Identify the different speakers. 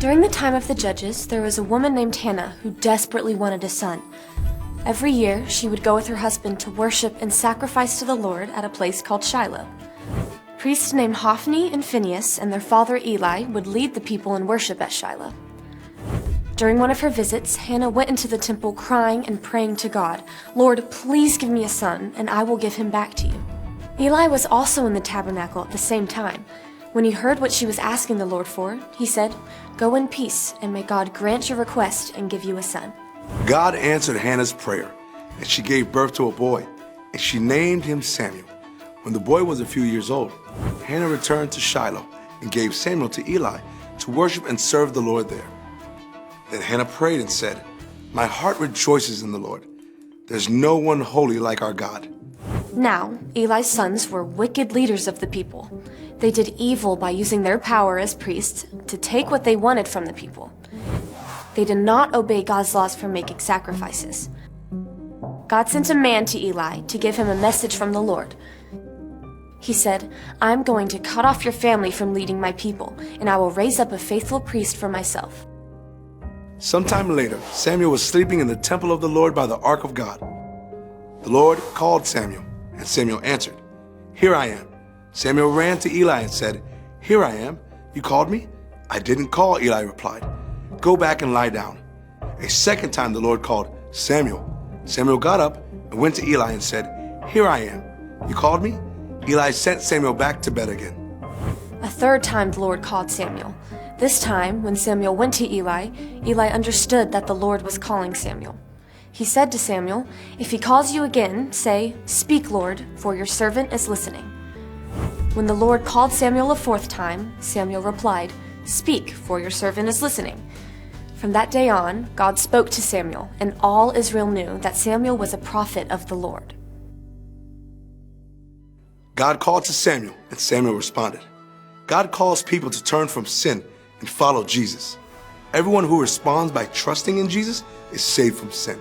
Speaker 1: During the time of the judges, there was a woman named Hannah who desperately wanted a son. Every year, she would go with her husband to worship and sacrifice to the Lord at a place called Shiloh. Priests named Hophni and Phinehas and their father Eli would lead the people in worship at Shiloh. During one of her visits, Hannah went into the temple crying and praying to God, "Lord, please give me a son, and I will give him back to you." Eli was also in the tabernacle at the same time. When he heard what she was asking the Lord for, he said, "Go in peace, and may God grant your request and give you a son."
Speaker 2: God answered Hannah's prayer, and she gave birth to a boy, and she named him Samuel. When the boy was a few years old, Hannah returned to Shiloh and gave Samuel to Eli to worship and serve the Lord there. Then Hannah prayed and said, "My heart rejoices in the Lord. There's no one holy like our God."
Speaker 1: Now, Eli's sons were wicked leaders of the people. They did evil by using their power as priests to take what they wanted from the people. They did not obey God's laws for making sacrifices. God sent a man to Eli to give him a message from the Lord. He said, "I'm going to cut off your family from leading my people, and I will raise up a faithful priest for myself."
Speaker 2: Sometime later, Samuel was sleeping in the temple of the Lord by the ark of God. The Lord called Samuel, and Samuel answered, "Here I am." Samuel ran to Eli and said, "Here I am. You called me?" "I didn't call," Eli replied. "Go back and lie down." A second time the Lord called, "Samuel." Samuel got up and went to Eli and said, "Here I am. You called me?" Eli sent Samuel back to bed again.
Speaker 1: A third time the Lord called Samuel. This time, when Samuel went to Eli, Eli understood that the Lord was calling Samuel. He said to Samuel, "If he calls you again, say, 'Speak, Lord, for your servant is listening.'" When the Lord called Samuel a fourth time, Samuel replied, "Speak, for your servant is listening." From that day on, God spoke to Samuel, and all Israel knew that Samuel was a prophet of the Lord.
Speaker 2: God called to Samuel, and Samuel responded. God calls people to turn from sin and follow Jesus. Everyone who responds by trusting in Jesus is saved from sin.